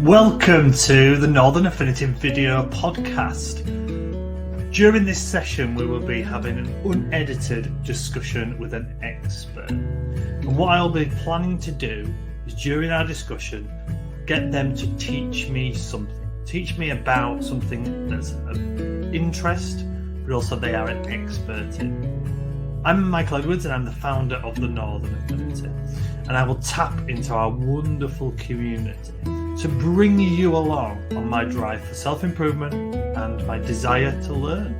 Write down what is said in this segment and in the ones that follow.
Welcome to the Northern Affinity video podcast. During this session, we will be having an unedited discussion with an expert. And what I'll be planning to do is, during our discussion, get them to teach me something. Teach me about something that's of interest, but also they are an expert in. I'm Michael Edwards and I'm the founder of the Northern Affinity. And I will tap into our wonderful community to bring you along on my drive for self-improvement and my desire to learn.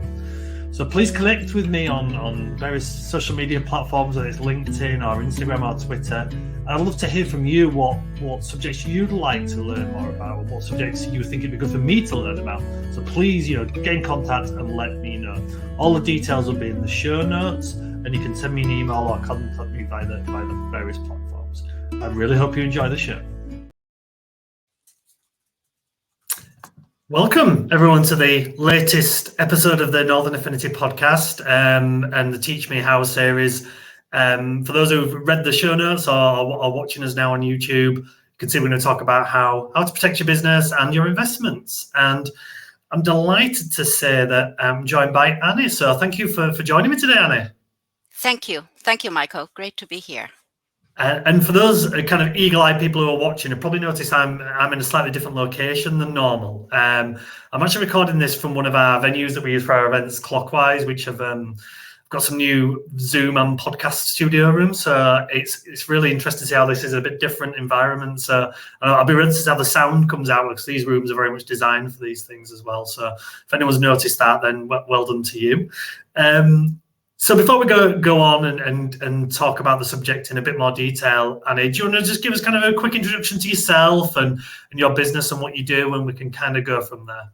So please connect with me on various social media platforms, whether it's LinkedIn or Instagram or Twitter. And I'd love to hear from you what subjects you'd like to learn more about, or what subjects you think it'd be good for me to learn about. So please, get in contact and let me know. All the details will be in the show notes, and you can send me an email or contact me by the various platforms. I really hope you enjoy the show. Welcome, everyone, to the latest episode of the Northern Affinity podcast and the Teach Me How series. For those who've read the show notes or are watching us now on YouTube, you can see we're going to talk about how to protect your business and your investments. And I'm delighted to say that I'm joined by Anny. So thank you for joining me today, Anny. Thank you. Thank you, Michael. Great to be here. And for those kind of eagle-eyed people who are watching, have probably noticed I'm in a slightly different location than normal. I'm actually recording this from one of our venues that we use for our events, Clockwise, which have got some new Zoom and podcast studio rooms. So it's really interesting to see how this is a bit different environment. So I'll be ready to see how the sound comes out, because these rooms are very much designed for these things as well. So if anyone's noticed that, then well done to you. So before we go on and talk about the subject in a bit more detail, Anny, do you want to just give us kind of a quick introduction to yourself and your business and what you do, and we can kind of go from there?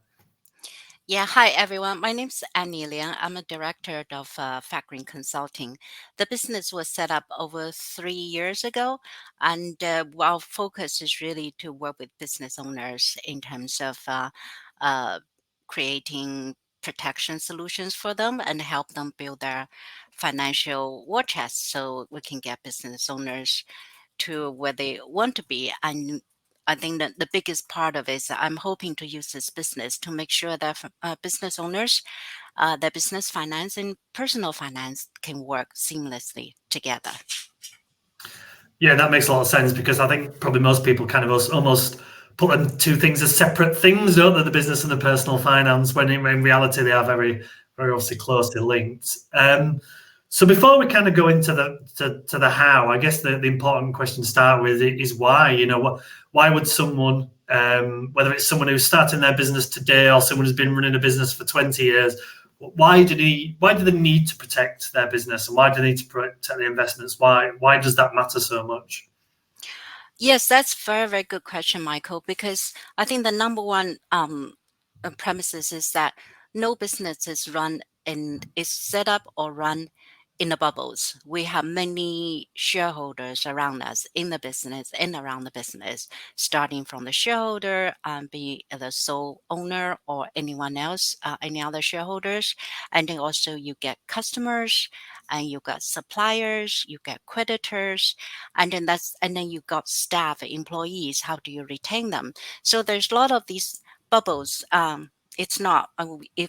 Yeah, hi everyone. My name's Anny Lian. I'm a director of Factoring Consulting. The business was set up over 3 years ago, and our focus is really to work with business owners in terms of creating protection solutions for them and help them build their financial war chest so we can get business owners to where they want to be. And I think that the biggest part of it is I'm hoping to use this business to make sure that business owners, their business finance and personal finance can work seamlessly together. Yeah, that makes a lot of sense, because I think probably most people kind of almost put them two things as separate things, don't they? The business and the personal finance, when in reality they are very, very obviously closely linked. So before we kind of go into the how, I guess the important question to start with is why. Why would someone, whether it's someone who's starting their business today or someone who's been running a business for 20 years, why do they need to protect their business, and why do they need to protect the investments? Why does that matter so much? Yes, that's a very, very good question, Michael, because I think the number one premises is that no business is set up or run in the bubbles. We have many shareholders around us in the business and around the business, starting from the shareholder, be the sole owner or anyone else, any other shareholders. And then also you get customers, and you got suppliers, you get creditors, and then you got staff, employees. How do you retain them? So there's a lot of these bubbles. It's not,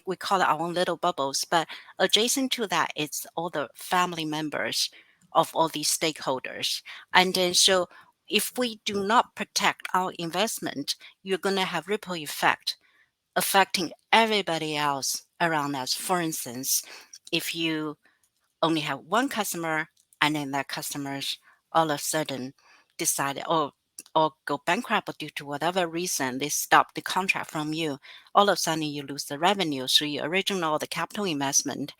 we call it our own little bubbles, but adjacent to that, it's all the family members of all these stakeholders. And then so if we do not protect our investment, you're going to have ripple effect affecting everybody else around us. For instance, if you only have one customer, and then that customers all of a sudden decided or go bankrupt due to whatever reason, they stop the contract from you, all of a sudden you lose the revenue. So your original, the capital investment,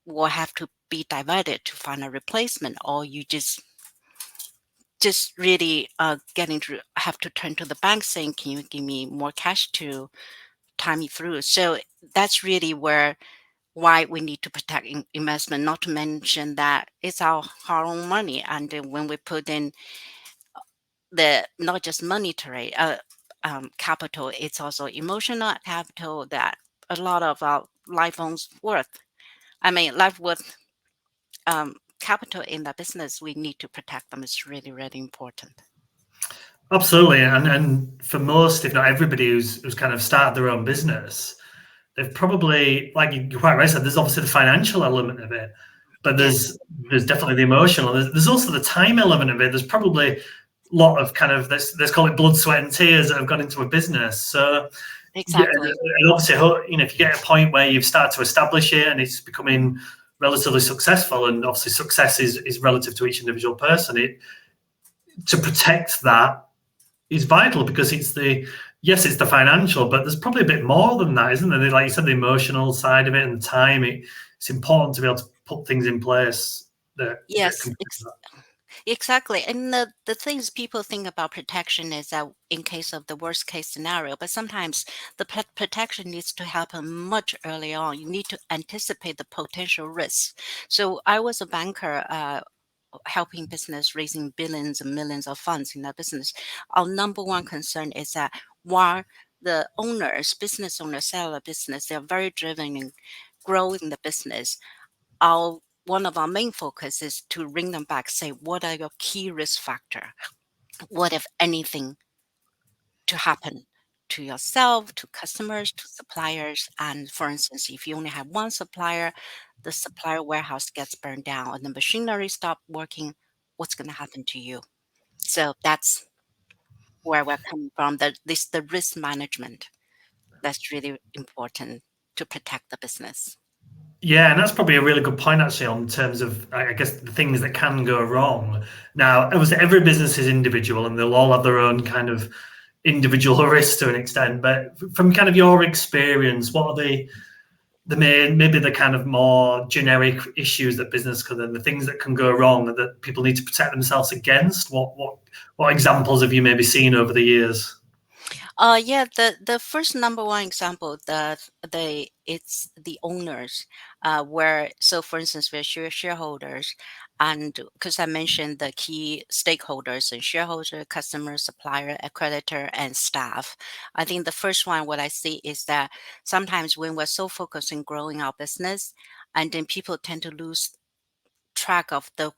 will have to be divided to find a replacement, or you just really have to turn to the bank saying, can you give me more cash to tie me through? So that's really why we need to protect investment, not to mention that it's our hard own money. And when we put in the not just monetary capital, it's also emotional capital that a lot of our life worth capital in the business. We need to protect them. It's really, really important. Absolutely, and for most, if not everybody, who's kind of started their own business, they've probably, like you quite right said, there's obviously the financial element of it, but Yes, there's definitely the emotional. There's also the time element of it. There's probably a lot of kind of let's call it blood, sweat, and tears that have gone into a business. So yeah, exactly. and obviously, if you get a point where you've started to establish it and it's becoming relatively successful, and obviously success is relative to each individual person, it to protect that is vital because it's the financial, but there's probably a bit more than that, isn't there? Like you said, the emotional side of it and the time. It's important to be able to put things in place that Yes, can do that. exactly. And the things people think about protection is that in case of the worst case scenario, but sometimes the protection needs to happen much earlier on. You need to anticipate the potential risks. So I was a banker, helping business raising billions and millions of funds in that business. Our number one concern is that while the owners, business owners, sell a business, they're very driven in growing the business. Our One of our main focus is to bring them back, say, what are your key risk factor? What if anything to happen to yourself, to customers, to suppliers? And for instance, if you only have one supplier, the supplier warehouse gets burned down and the machinery stop working, what's going to happen to you? So that's where we're coming from. The risk management that's really important to protect the business. Yeah, and that's probably a really good point actually on terms of I guess the things that can go wrong. Now, obviously every business is individual and they'll all have their own kind of individual risks to an extent. But from kind of your experience, what are the main, maybe the kind of more generic issues that business could, and the things that can go wrong that people need to protect themselves against? What examples have you maybe seen over the years? Yeah, the first number one example that it's the owners, where so for instance we're shareholders, and because I mentioned the key stakeholders and shareholder, customer, supplier, accreditor, and staff. I think the first one what I see is that sometimes when we're so focused on growing our business, and then people tend to lose track of the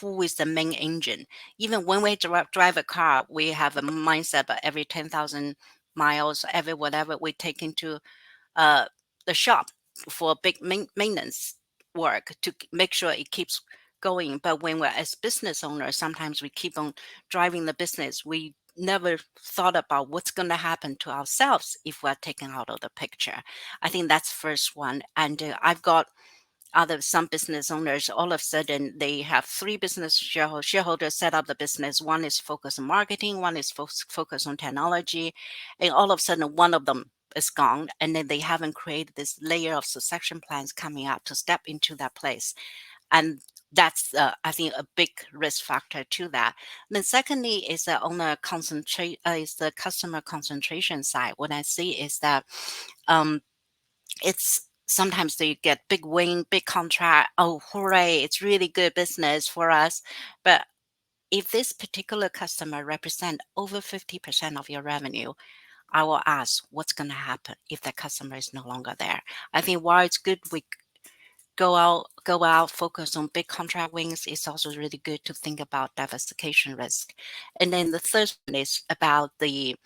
who is the main engine. Even when we drive a car, we have a mindset that every 10,000 miles, every whatever, we take into uh, the shop for big maintenance work to make sure it keeps going. But when we're as business owners, sometimes we keep on driving the business. We never thought about what's going to happen to ourselves if we're taken out of the picture. I think that's first one. And I've got other some business owners all of a sudden they have three business shareholders set up the business. One is focused on marketing, one is focused on technology, and all of a sudden one of them is gone, and then they haven't created this layer of succession plans coming up to step into that place. And that's I think a big risk factor to that. And then secondly is that on the concentrate is the customer concentration side. What I see is that um, it's sometimes they get big win, big contract. Oh, hooray! It's really good business for us. But if this particular customer represent over 50% of your revenue, I will ask what's going to happen if that customer is no longer there. I think while it's good we go out, focus on big contract wins, it's also really good to think about diversification risk. And then the third one is about the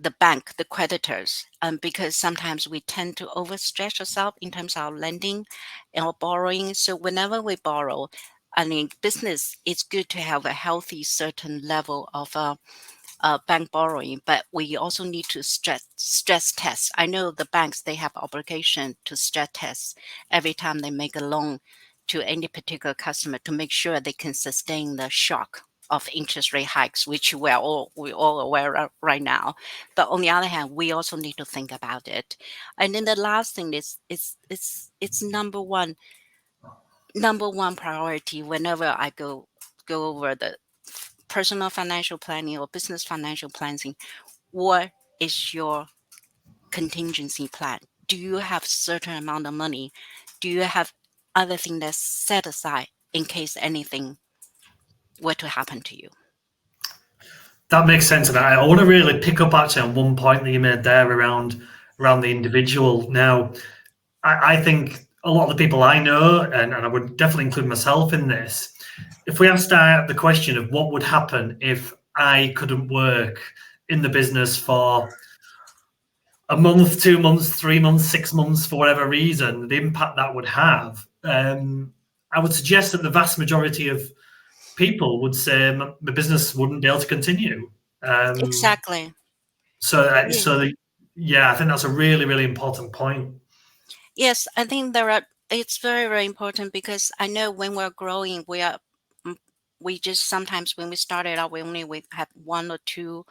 the bank, the creditors, because sometimes we tend to overstretch ourselves in terms of our lending or borrowing. So whenever we borrow, I mean, business, it's good to have a healthy certain level of bank borrowing, but we also need to stress test. I know the banks, they have obligation to stress test every time they make a loan to any particular customer to make sure they can sustain the shock of interest rate hikes, which we're all aware of right now. But on the other hand, we also need to think about it. And then the last thing is it's number one priority whenever I go over the personal financial planning or business financial planning. What is your contingency plan? Do you have certain amount of money? Do you have other thing that's set aside in case anything were to happen to you? That makes sense, and I want to really pick up actually on one point that you made there around the individual. Now, I think a lot of the people I know, and I would definitely include myself in this, if we asked the question of what would happen if I couldn't work in the business for a month, 2 months, 3 months, 6 months, for whatever reason, the impact that would have, I would suggest that the vast majority of people would say the business wouldn't be able to continue. Um, Exactly. so, Yeah. yeah, I think that's a really, really important point. Yes, I think there are. It's very, very important because I know when we're growing, mm, we just sometimes when we started out, we have one or two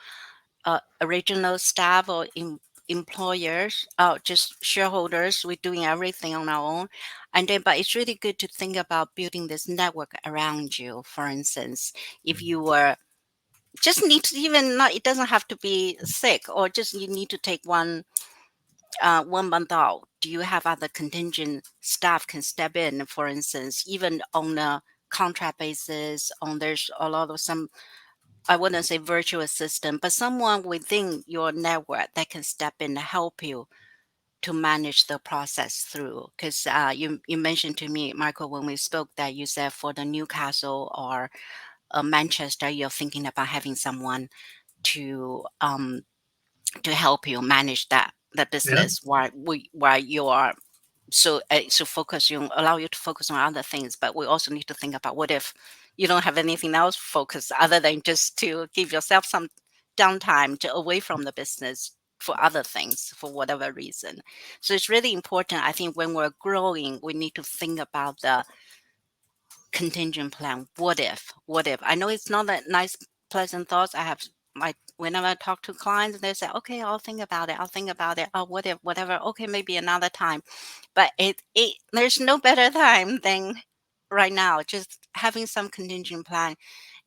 original staff or employers, just shareholders. We're doing everything on our own, and then but it's really good to think about building this network around you. For instance, if you were just need to even not, it doesn't have to be sick, or just you need to take 1 month out. Do you have other contingent staff can step in, for instance, even on a contract basis? On there's a lot of some, I wouldn't say virtual assistant, but someone within your network that can step in and help you to manage the process through. Because you mentioned to me, Michael, when we spoke that you said for the Newcastle or Manchester, you're thinking about having someone to help you manage that the Yeah, business while you are so focus you allow you to focus on other things. But we also need to think about what if you don't have anything else focus other than just to give yourself some downtime to away from the business for other things for whatever reason. So it's really important. I think when we're growing, we need to think about the contingent plan. What if I know it's not a nice pleasant thoughts. I have my whenever I talk to clients, they say, okay, I'll think about it. Oh, what if, whatever, okay, maybe another time. But it there's no better time than right now. Just having some contingent plan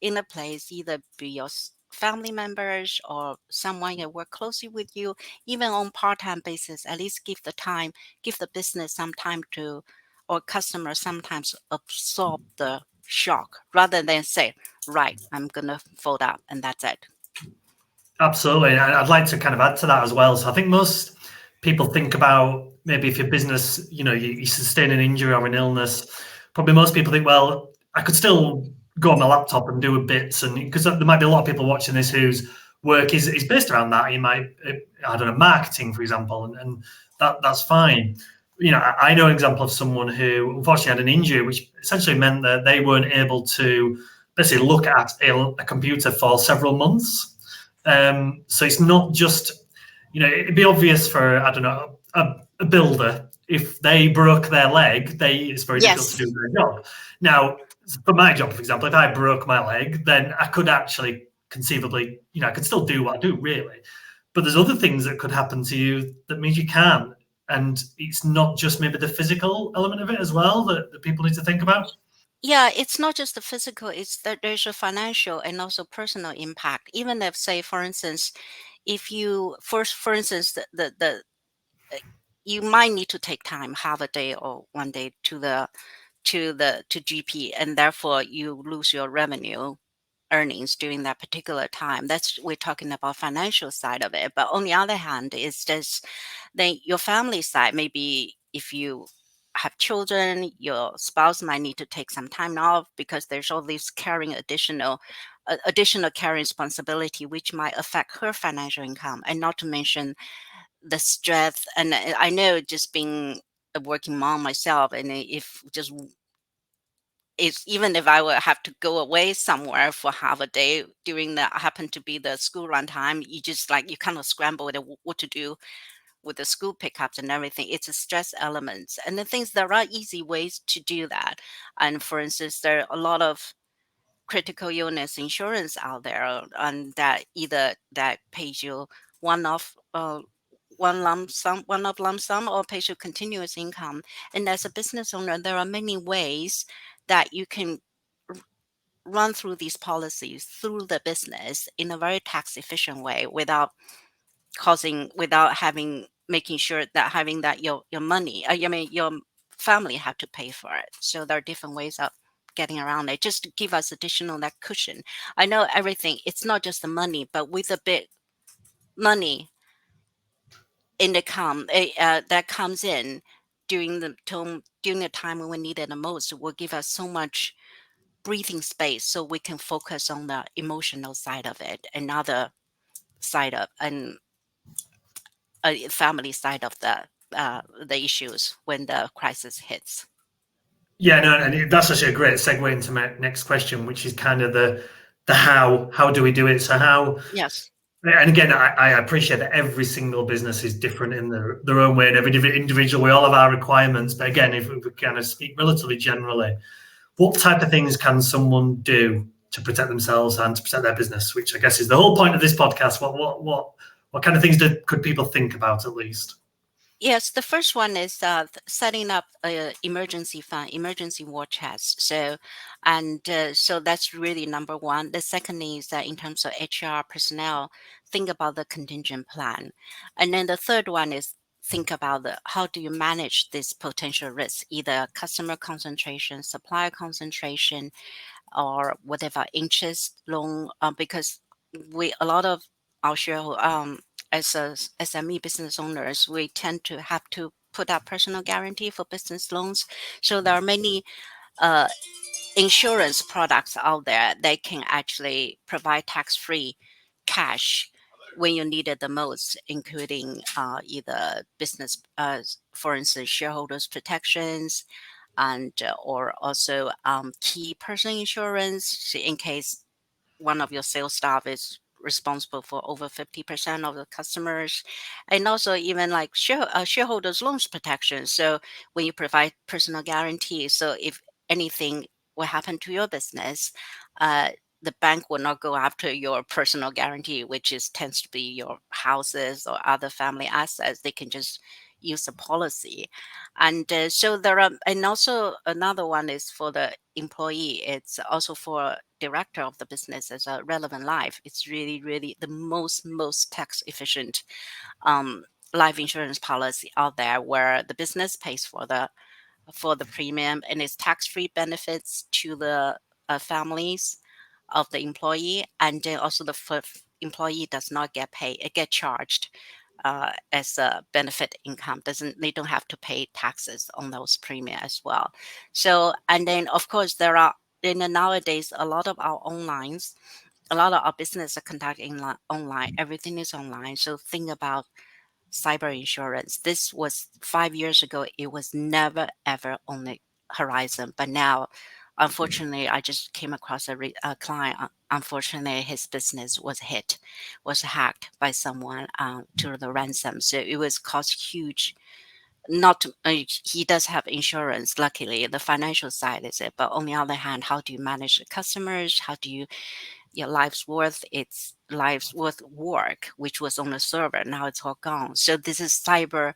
in a place, either be your family members or someone that work closely with you, even on part-time basis. At least give the business some time to, or customer sometimes absorb the shock rather than say, right, I'm gonna fold up and that's it. absolutely. I'd like to kind of add to that as well. So I think most people think about maybe if your business, you sustain an injury or an illness, probably most people think, well, I could still go on my laptop and do bits, and because there might be a lot of people watching this whose work is based around that. You might, I don't know, marketing, for example, and that's fine. I know an example of someone who unfortunately had an injury, which essentially meant that they weren't able to basically look at a computer for several months. So it's not just, it'd be obvious for, I don't know, a builder. If they broke their leg, it's very difficult to Yes. do their job. Now, for my job, for example, if I broke my leg, then I could actually conceivably, I could still do what I do, really. But there's other things that could happen to you that means you can't. And it's not just maybe the physical element of it as well that people need to think about. Yeah, it's not just the physical, it's that there's a financial and also personal impact. Even if, say, for instance, if you first for instance the you might need to take time, half a day or 1 day to GP, and therefore you lose your revenue earnings during that particular time. That's we're talking about financial side of it. But on the other hand, it's just then your family side. Maybe if you have children, your spouse might need to take some time off because there's all these carrying additional carrying responsibility, which might affect her financial income, and not to mention the stress. And I know just being a working mom myself, and if just it's even if I would have to go away somewhere for half a day during the happen to be the school run time, you just like you kind of scramble with what to do with the school pickups and everything. It's a stress element, and the things there are easy ways to do that. And for instance, there are a lot of critical illness insurance out there, and that either that pays you one off. One of lump sum, or pays you continuous income. And as a business owner, there are many ways that you can run through these policies through the business in a very tax efficient way without having making sure that having that your money I mean your family have to pay for it. So there are different ways of getting around it, just to give us additional that cushion. I know everything, it's not just the money, but with a bit money in the that comes in during the time when we need it the most, will give us so much breathing space so we can focus on the emotional side of it, another side of and family side of the issues when the crisis hits. Yeah, no, and that's actually a great segue into my next question, which is kind of the how. How do we do it? So how? Yes. And again, I appreciate that every single business is different in their own way, and every individual, we all have our requirements. But again, if we kind of speak relatively generally, what type of things can someone do to protect themselves and to protect their business? Which I guess is the whole point of this podcast. What kind of things could people think about at least? Yes, the first one is setting up a emergency fund, emergency war chest. So that's really number one. The second is that in terms of HR personnel, think about the contingent plan, and then the third one is think about how do you manage this potential risk, either customer concentration, supplier concentration, or whatever interest loan, because we a lot of our as a SME business owners, we tend to have to put up personal guarantee for business loans. So there are many uh, insurance products out there that can actually provide tax-free cash when you need it the most, including either business, for instance, shareholders protections, and or also key person insurance in case one of your sales staff is responsible for over 50% of the customers, and also even like shareholders loans protection. So when you provide personal guarantees, so if anything will happen to your business, uh, the bank will not go after your personal guarantee, which is tends to be your houses or other family assets. They can just use a policy. And so there are, and also another one is for the employee. It's also for director of the business as a relevant life. It's really, really the most tax efficient um, life insurance policy out there, where the business pays for the premium and it's tax free benefits to the families of the employee, and then also the employee does not get paid, it get charged as a benefit income. Doesn't They don't have to pay taxes on those premium as well. So, and then of course there are, nowadays a lot of our a lot of our business are conducted online. Everything is online. So think about cyber insurance. This was 5 years ago. It was never ever on the horizon, but now, unfortunately, I just came across a client. Unfortunately, his business was hacked by someone to the ransom. So it was cost huge. Not He does have insurance. Luckily, the financial side is it. But on the other hand, how do you manage the customers? How do you your life's worth, it's life's worth work, which was on the server. Now it's all gone. So this is cyber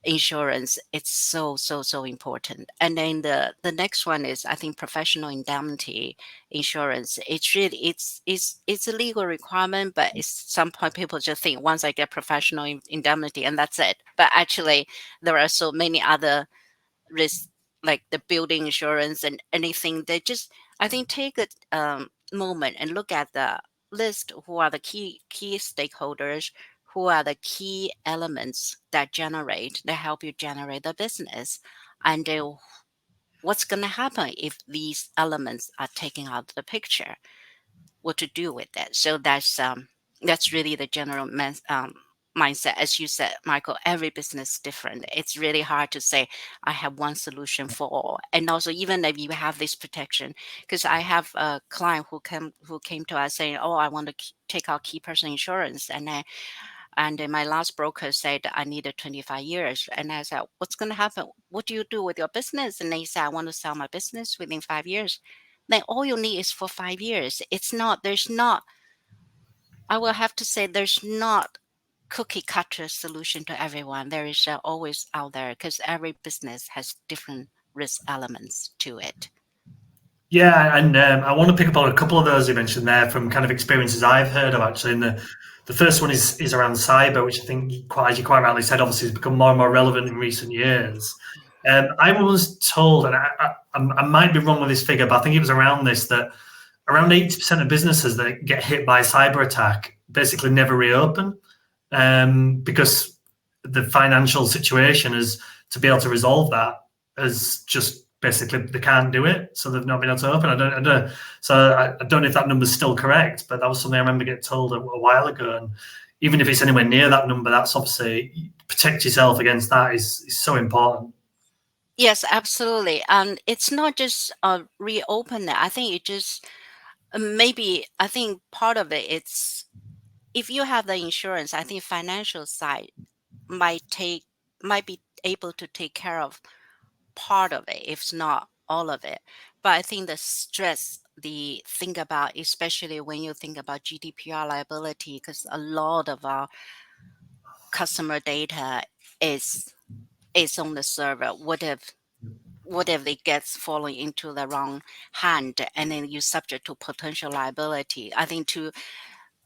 insurance. It's so important. And then the next one is, I think, professional indemnity insurance. It's really it's a legal requirement, but it's some point people just think once I get professional indemnity and that's it. But actually, there are so many other risk, like the building insurance and anything. They just, I think, take a moment and look at the list. Who are the key stakeholders? Who are the key elements that help you generate the business? And what's going to happen if these elements are taken out of the picture? What to do with it? So that's really the general mindset. As you said, Michael, every business is different. It's really hard to say I have one solution for all. And also, even if you have this protection, because I have a client who came to us saying, "Oh, I want to take out key person insurance," and then my last broker said I needed 25 years. And I said, "What's going to happen? What do you do with your business?" And they said, "I want to sell my business within 5 years." Then all you need is for 5 years. There's not, I will have to say, there's not cookie cutter solution to everyone. There is always out there, because every business has different risk elements to it. Yeah, and I want to pick up on a couple of those you mentioned there from kind of experiences I've heard of actually. And the first one is around cyber, which I think, as you quite rightly said, obviously has become more and more relevant in recent years. I was told, and I might be wrong with this figure, but I think it was around this, that around 80% of businesses that get hit by a cyber attack basically never reopen, because the financial situation is to be able to resolve that has just basically they can't do it, so they've not been able to open. I don't know. So I don't know if that number's still correct, but that was something I remember getting told a while ago. And even if it's anywhere near that number, that's obviously protect yourself against that is so important. Yes, absolutely. And it's not just reopen it. I think it just maybe I think part of it it's if you have the insurance, I think financial side might be able to take care of part of it, if not all of it. But I think the stress, the think about, especially when you think about GDPR liability, because a lot of our customer data is is on the server. What if it gets falling into the wrong hand and then you're subject to potential liability? I think to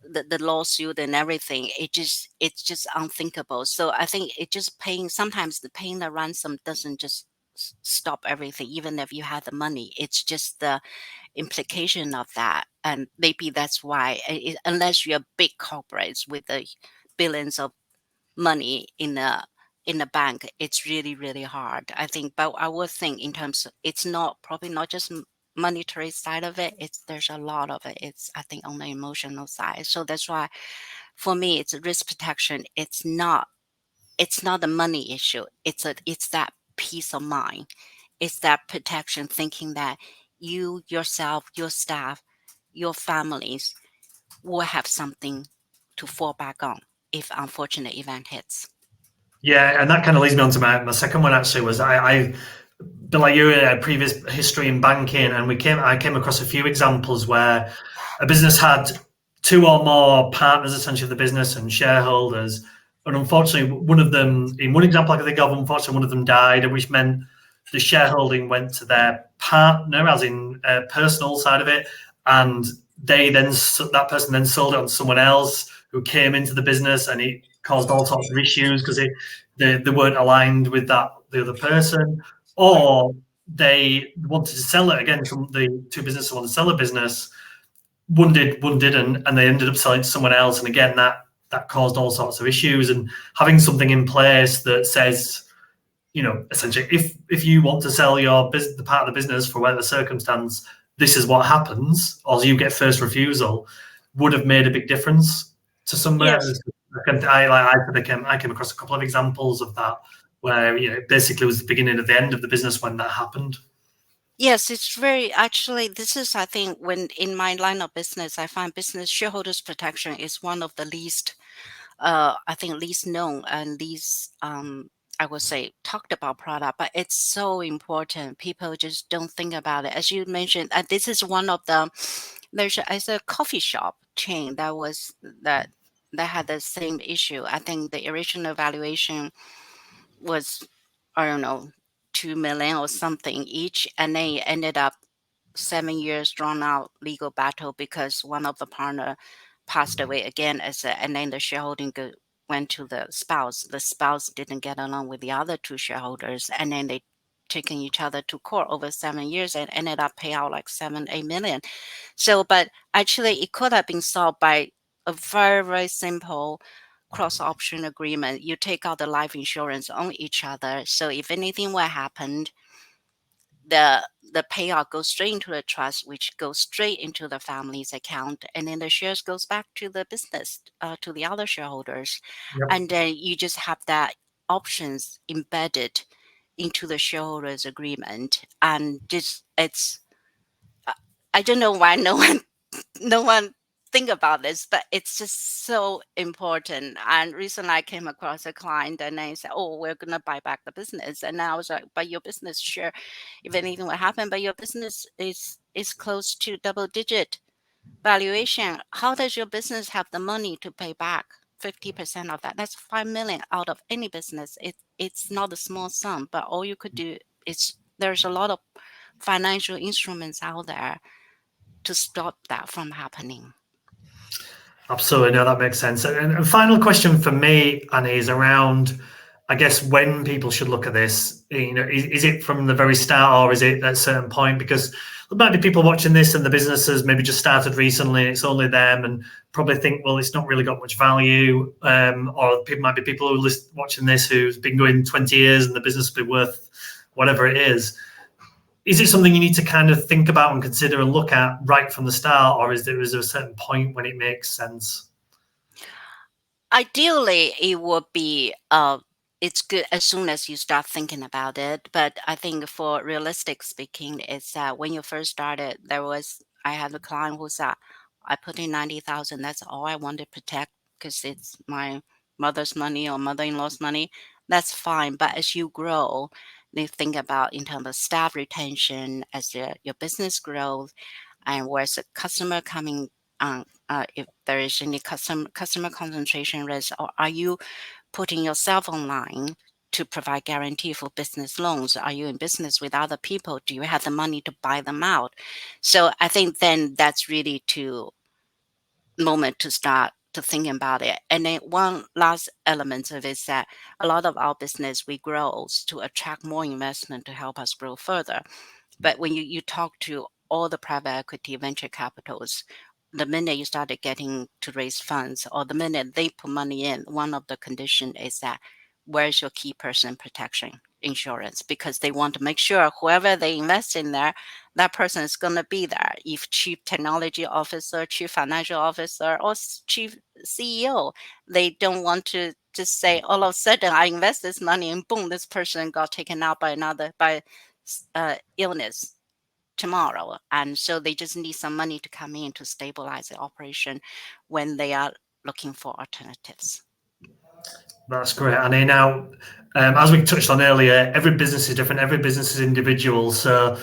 the lawsuit and everything, it's just unthinkable. So I think it just sometimes the paying the ransom doesn't just stop everything, even if you have the money. It's just the implication of that. And maybe that's why, unless you're big corporates with the billions of money in the bank, it's really really hard, I think. But I would think in terms of, it's not probably not just monetary side of it, it's there's a lot of it, it's I think on the emotional side. So that's why for me it's a risk protection. It's not the money issue, it's that peace of mind, it's that protection, thinking that you yourself, your staff, your families will have something to fall back on if unfortunate event hits. Yeah, and that kind of leads me on to my second one. Actually, was I been like you in a previous history in banking, and I came across a few examples where a business had two or more partners, essentially, of the business and shareholders, and unfortunately, one of them, in one example I can think of, unfortunately, one of them died, which meant the shareholding went to their partner, as in personal side of it, and that person then sold it on to someone else who came into the business, and it caused all sorts of issues because they weren't aligned with the other person, or they wanted to sell it again. From the two businesses wanted to sell a business, one did, one didn't, and they ended up selling to someone else. And again, that caused all sorts of issues. And having something in place that says, essentially, if you want to sell the part of the business for whatever circumstance, this is what happens, or you get first refusal, would have made a big difference to somewhere. Yes. I came across a couple of examples of that where it basically was the beginning of the end of the business when that happened. Yes, it's very actually, this is, I think, when in my line of business, I find business shareholders protection is one of the least, I think, least known and least, I would say, talked about product, but it's so important. People just don't think about it. As you mentioned, this is one of the, it's a coffee shop chain that had the same issue. I think the original valuation was, I don't know, 2 million or something each, and they ended up 7 years drawn out legal battle because one of the partner passed away again and then the shareholding went to the spouse. The spouse didn't get along with the other two shareholders, and then they taken each other to court over 7 years and ended up pay out like 7-8 million. So, but actually it could have been solved by a very, very simple cross option agreement. You take out the life insurance on each other. So if anything were happened, the payout goes straight into the trust, which goes straight into the family's account, and then the shares goes back to the business, to the other shareholders. Yep. And then you just have that options embedded into the shareholders agreement. And just I don't know why no one think about this, but it's just so important. And recently I came across a client and they said, oh, we're going to buy back the business. And I was like, but your business, sure, if anything will happen, but your business is close to double digit valuation. How does your business have the money to pay back 50% of that? That's 5 million out of any business. It's not a small sum, but all you could do is, there's a lot of financial instruments out there to stop that from happening. Absolutely, no, that makes sense. And final question for me, Annie, is around, I guess, when people should look at this. Is it from the very start, or is it at a certain point? Because there might be people watching this and the businesses maybe just started recently, and it's only them, and probably think, well, it's not really got much value. Or people might be people who are watching this who's been going 20 years and the business will be worth whatever it is. is it something you need to kind of think about and consider and look at right from the start, or is there a certain point when it makes sense? Ideally, it would be it's good as soon as you start thinking about it. But I think for realistic speaking, it's when you first started, I had a client who said, I put in 90,000. That's all I want to protect because it's my mother's money or mother-in-law's money. That's fine. But as you grow, you think about in terms of staff retention, as your business grows, and where's the customer coming if there is any customer concentration risk, or are you putting yourself online to provide guarantee for business loans? Are you in business with other people? Do you have the money to buy them out? So I think then that's really to moment to start to thinking about it. And then one last element of it is that a lot of our business we grow to attract more investment to help us grow further. But when you talk to all the private equity venture capitals, the minute you started getting to raise funds or the minute they put money in, one of the conditions is that where's your key person protection insurance? Because they want to make sure whoever they invest in there, that person is going to be there. If chief technology officer, chief financial officer, or chief CEO, they don't want to just say all of a sudden I invest this money and boom, this person got taken out by illness tomorrow. And so they just need some money to come in to stabilize the operation when they are looking for alternatives. That's great, Annie. Now, as we touched on earlier, every business is different, every business is individual. So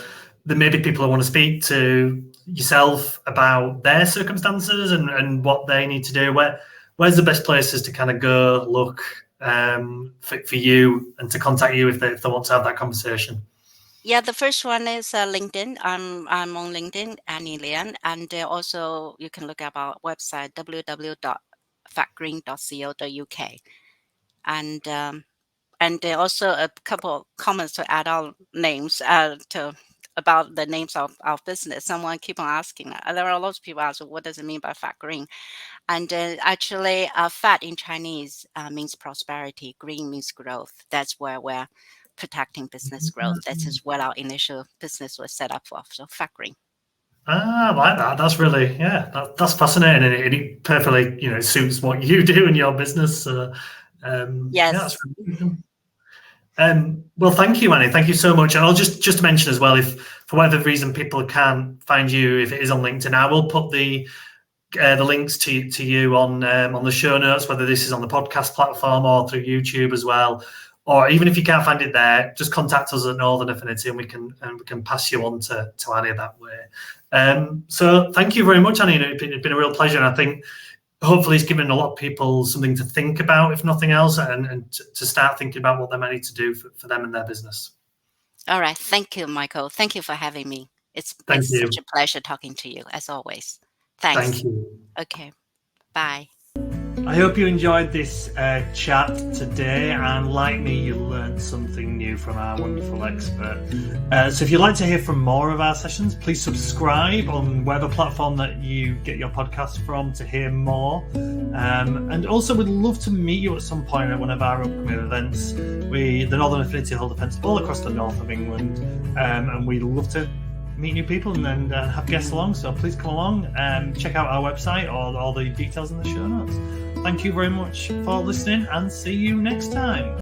there may be people who want to speak to yourself about their circumstances and what they need to do. Where's the best places to kind of go look for you and to contact you if they want to have that conversation? Yeah, the first one is LinkedIn. I'm on LinkedIn, Anny Lian, and also you can look up our website www.fatgreen.co.uk, and also a couple of comments to add on names about the names of our business. Someone keep on asking. There are lots of people asking, what does it mean by Fat Green? And actually, fat in Chinese means prosperity. Green means growth. That's where we're protecting business growth. That is what our initial business was set up for. So Fat Green. I like that. That's really, that's fascinating, and it perfectly, suits what you do in your business. So, yes. Yeah, that's really well, thank you, Annie. Thank you so much. And I'll just mention as well, if for whatever reason people can't find you, if it is on LinkedIn, I will put the links to you on the show notes, whether this is on the podcast platform or through YouTube as well. Or even if you can't find it there, just contact us at Northern Affinity and we can pass you on to Annie that way. So thank you very much, Annie. It's been a real pleasure, and I think hopefully it's given a lot of people something to think about, if nothing else, and to start thinking about what they might need to do for them and their business. All right. Thank you, Michael. Thank you for having me. It's such a pleasure talking to you, as always. Thanks. Thank you. Okay. Bye. I hope you enjoyed this chat today, and like me, you learned something new from our wonderful expert. So if you'd like to hear from more of our sessions, please subscribe on whatever platform that you get your podcast from to hear more. And also, we'd love to meet you at some point at one of our upcoming events. The Northern Affinity hold events all across the north of England, and we'd love to meet new people and have guests along. So please come along and check out our website or all the details in the show notes. Thank you very much for listening, and see you next time.